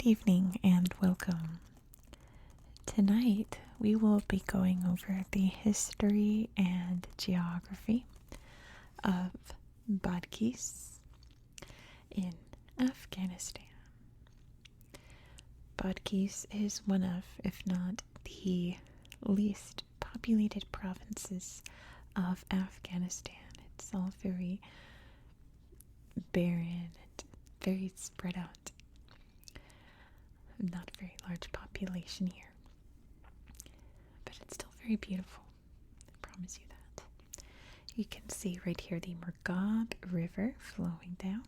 Good evening and welcome. Tonight we will be going over the history and geography of Badghis in Afghanistan. Badghis is one of, if not the least populated provinces of Afghanistan. It's all very barren and very spread out. Not a very large population here, but it's still very beautiful. I promise you that. You can see right here the Murghab River flowing down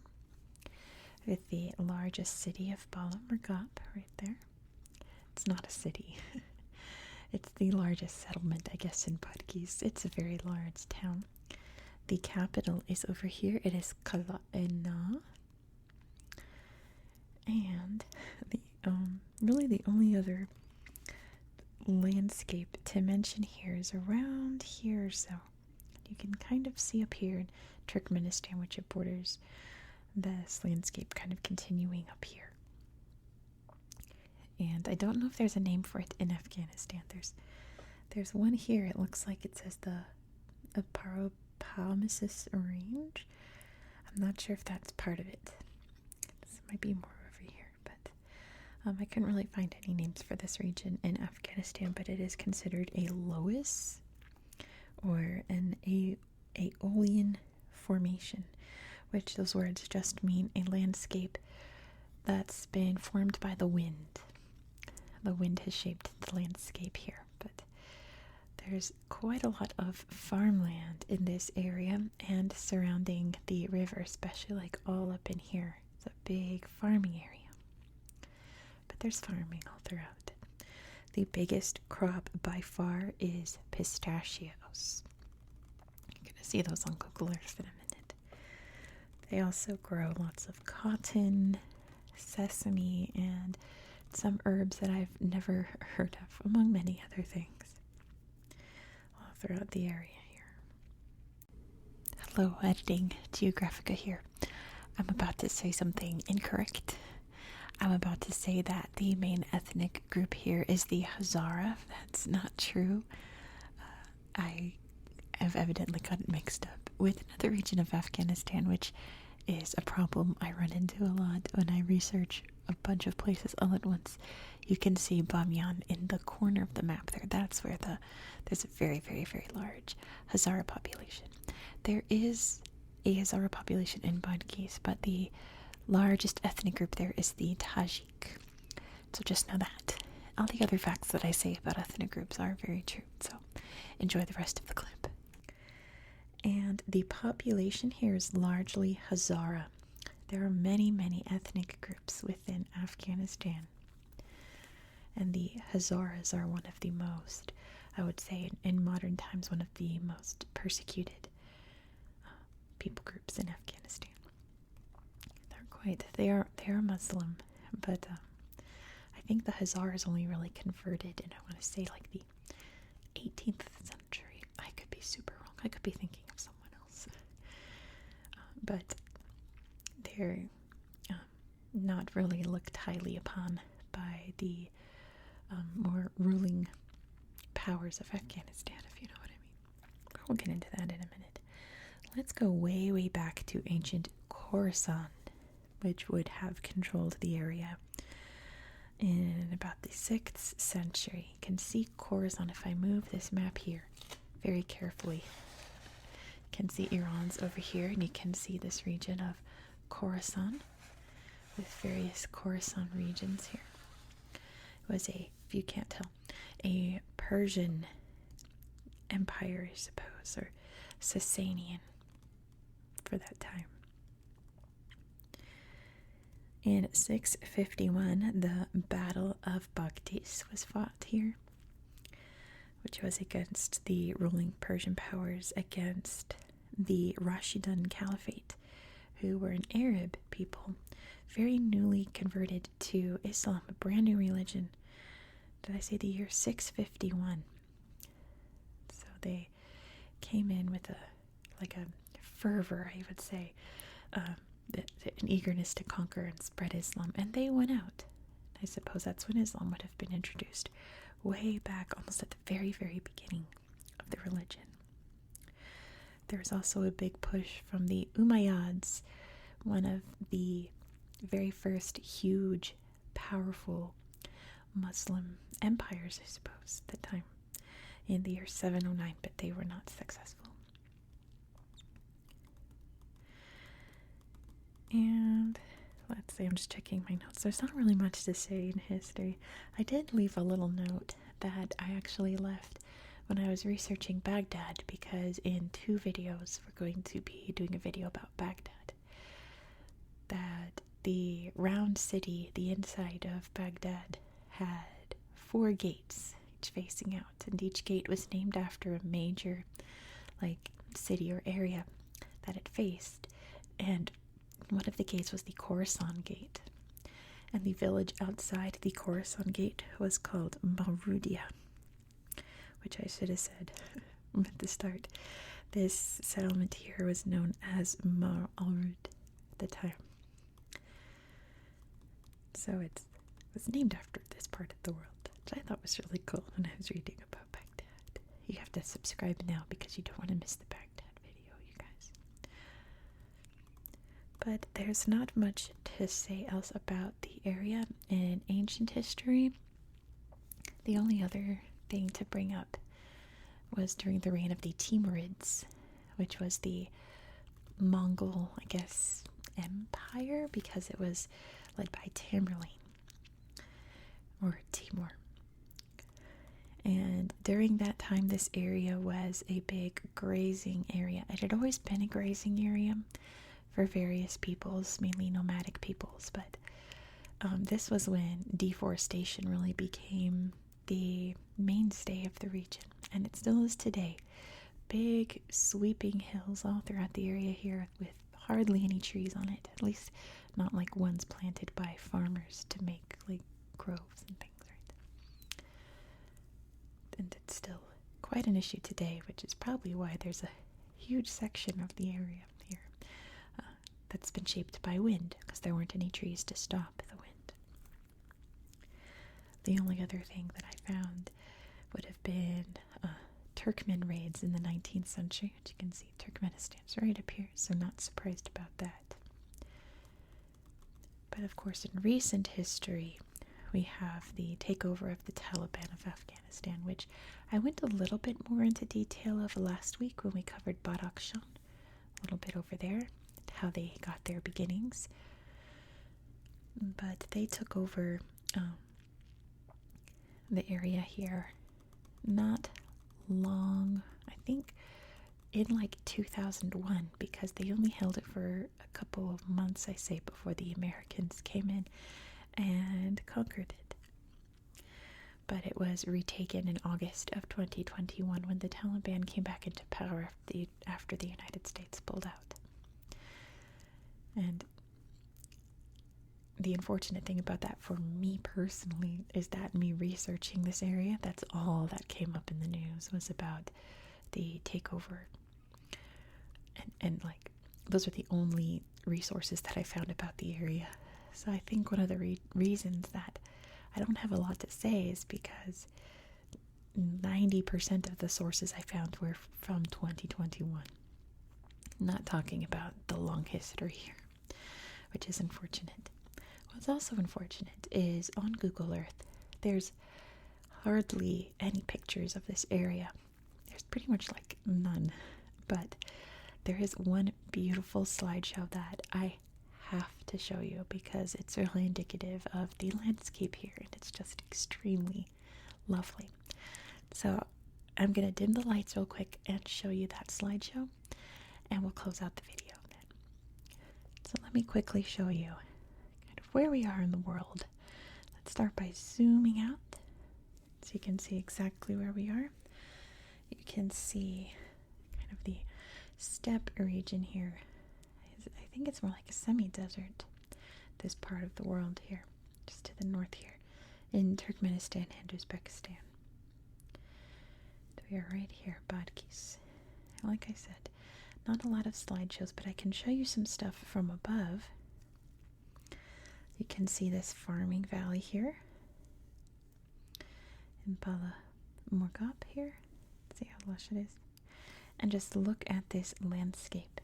with the largest city of Bala Murghab right there. It's not a city. It's the largest settlement, I guess, in Badghis. It's a very large town. The capital is over here. It is Qala'ina. And really the only other landscape to mention here is around here, so you can kind of see up here in Turkmenistan, which it borders this landscape kind of continuing up here. And I don't know if there's a name for it in Afghanistan. There's one here. It looks like it says the Paropamisus range. I'm not sure if that's part of it. This might be more over here, but I couldn't really find any names for this region in Afghanistan, but it is considered a loess or an Aeolian formation, which those words just mean a landscape that's been formed by the wind. The wind has shaped the landscape here, but there's quite a lot of farmland in this area and surrounding the river, especially like all up in here. It's a big farming area. But there's farming all throughout. The biggest crop by far is pistachios. You're going to see those on Google Earth in a minute. They also grow lots of cotton, sesame, and some herbs that I've never heard of, among many other things, all throughout the area here. Hello, editing Geographica here. I'm about to say something incorrect. I'm about to say that the main ethnic group here is the Hazara. That's not true. I have evidently got it mixed up with another region of Afghanistan, which is a problem I run into a lot when I research a bunch of places all at once. You can see Bamyan in the corner of the map there. That's where there's a very, very, very large Hazara population. There is a Hazara population in Badghis, but the largest ethnic group there is the Tajik. So just know that. All the other facts that I say about ethnic groups are very true, so enjoy the rest of the clip. And the population here is largely Hazara. There are many, many ethnic groups within Afghanistan. And the Hazaras are one of the most, I would say, in modern times, one of the most persecuted people groups in Afghanistan. They are Muslim, but I think the Hazaras only really converted in, I want to say, like the 18th century. I could be super wrong. I could be thinking of someone else. But they're not really looked highly upon by the more ruling powers of Afghanistan, if you know what I mean. We'll get into that in a minute. Let's go way, way back to ancient Khorasan, which would have controlled the area in about the 6th century. You can see Khorasan if I move this map here very carefully. You can see Iran's over here, and you can see this region of Khorasan with various Khorasan regions here. It was if you can't tell, a Persian empire, I suppose, or Sasanian for that time. In 651, the Battle of Badghis was fought here, which was against the ruling Persian powers against the Rashidun Caliphate, who were an Arab people, very newly converted to Islam, a brand new religion. Did I say the year 651? So they came in with a fervor, I would say, an eagerness to conquer and spread Islam, and they won out. I suppose that's when Islam would have been introduced, way back almost at the very, very beginning of the religion. There was also a big push from the Umayyads, one of the very first huge, powerful Muslim empires, I suppose, at the time, in the year 709, but they were not successful. And let's see, I'm just checking my notes. There's not really much to say in history. I did leave a little note that I actually left when I was researching Baghdad, because in 2 videos we're going to be doing a video about Baghdad. That the round city, the inside of Baghdad, had 4 gates, each facing out, and each gate was named after a major city or area that it faced. And one of the gates was the Khorasan Gate, and the village outside the Khorasan Gate was called Marudia, which I should have said at the start. This settlement here was known as Mar al-Rud at the time. So it was named after this part of the world, which I thought was really cool when I was reading about Baghdad. You have to subscribe now because you don't want to miss the Baghdad video, you guys. But there's not much to say else about the area in ancient history. The only other thing to bring up was during the reign of the Timurids, which was the Mongol, I guess, empire, because it was led by Tamerlane, or Timur. And during that time, this area was a big grazing area. It had always been a grazing area for various peoples, mainly nomadic peoples, but this was when deforestation really became the mainstay of the region, and it still is today. Big sweeping hills all throughout the area here with hardly any trees on it, at least not like ones planted by farmers to make groves and things, right? And it's still quite an issue today, which is probably why there's a huge section of the area here that's been shaped by wind, because there weren't any trees to stop the wind. The only other thing that I found would have been Turkmen raids in the 19th century, which you can see Turkmenistan's right up here, so not surprised about that. But of course, in recent history, we have the takeover of the Taliban of Afghanistan, which I went a little bit more into detail of last week when we covered Badghis, a little bit over there, how they got their beginnings. But they took over the area here not long, I think in 2001, because they only held it for a couple of months, I say, before the Americans came in and conquered it. But it was retaken in August of 2021 when the Taliban came back into power after the United States pulled out. And the unfortunate thing about that for me personally is that me researching this area, that's all that came up in the news, was about the takeover. And those are the only resources that I found about the area. So I think one of the reasons that I don't have a lot to say is because 90% of the sources I found were from 2021. Not talking about the long history here, which is unfortunate. What's also unfortunate is on Google Earth, there's hardly any pictures of this area. There's pretty much none, but there is one beautiful slideshow that I have to show you because it's really indicative of the landscape here, and it's just extremely lovely. So I'm going to dim the lights real quick and show you that slideshow, and we'll close out the video then. So let me quickly show you kind of where we are in the world. Let's start by zooming out so you can see exactly where we are. You can see kind of the steppe region here. I think it's more like a semi-desert, this part of the world here, just to the north here, in Turkmenistan and Uzbekistan. We are right here, Badghis. Like I said, not a lot of slideshows, but I can show you some stuff from above. You can see this farming valley here in Bala Morgab here. See how lush it is. And just look at this landscape.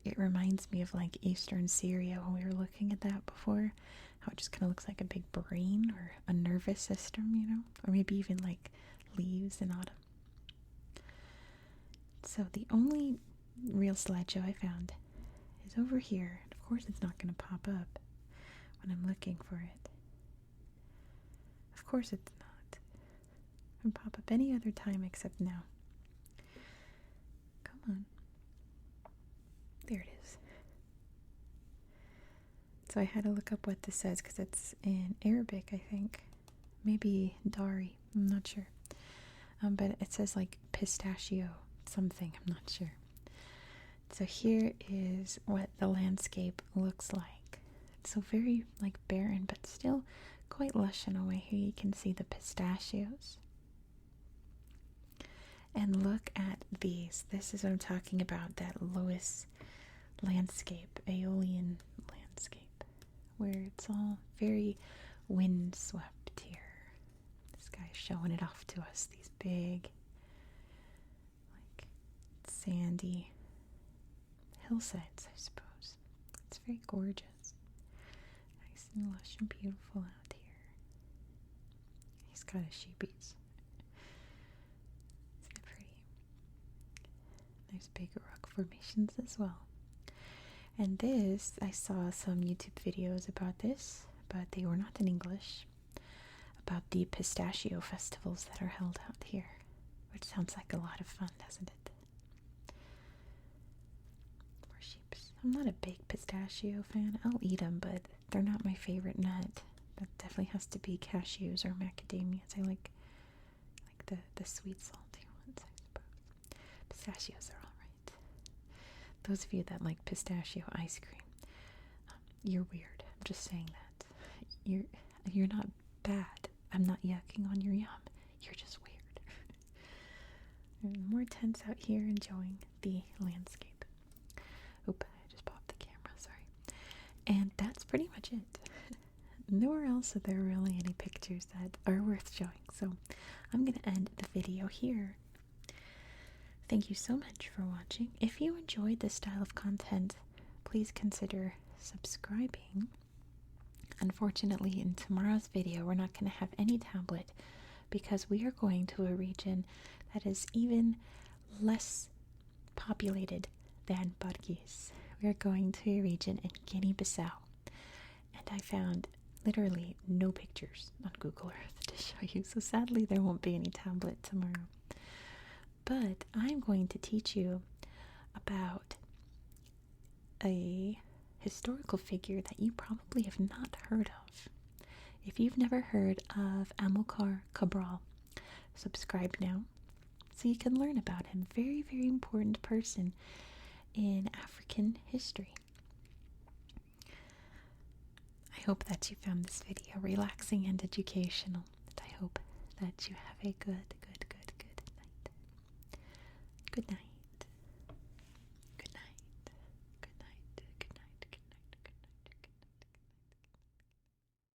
It reminds me of like Eastern Syria when we were looking at that before. How it just kind of looks like a big brain or a nervous system, you know? Or maybe even like leaves in autumn. So the only real slideshow I found is over here. And of course it's not going to pop up when I'm looking for it. Of course it's not. It can pop up any other time except now. Come on. There it is. So I had to look up what this says because it's in Arabic, I think. Maybe Dari. I'm not sure. But it says like pistachio something. I'm not sure. So here is what the landscape looks like. It's so very like barren, but still quite lush in a way. Here you can see the pistachios. And look at these. This is what I'm talking about, that Loess landscape, Aeolian landscape, where it's all very windswept here. This guy's showing it off to us, these big, like, sandy hillsides, I suppose. It's very gorgeous. Nice and lush and beautiful out here. He's got his sheepies. There's big rock formations as well. And this, I saw some YouTube videos about this, but they were not in English, about the pistachio festivals that are held out here, which sounds like a lot of fun, doesn't it? More sheeps. I'm not a big pistachio fan. I'll eat them, but they're not my favorite nut. That definitely has to be cashews or macadamias. I like the sweet salty ones, I suppose. Pistachios are alright. Those of you that like pistachio ice cream, you're weird. I'm just saying that. You're not bad. I'm not yucking on your yum. You're just weird. And more tents out here enjoying the landscape. Oop, I just popped the camera, sorry. And that's pretty much it. Nowhere else are there really any pictures that are worth showing. So I'm going to end the video here. Thank you so much for watching. If you enjoyed this style of content, please consider subscribing. Unfortunately, in tomorrow's video, we're not going to have any tablet because we are going to a region that is even less populated than Badghis. We are going to a region in Guinea-Bissau. And I found literally no pictures on Google Earth to show you. So sadly, there won't be any tablet tomorrow. But I'm going to teach you about a historical figure that you probably have not heard of. If you've never heard of Amilcar Cabral, subscribe now so you can learn about him. Very, very important person in African history. I hope that you found this video relaxing and educational. And I hope that you have a good night. Good night.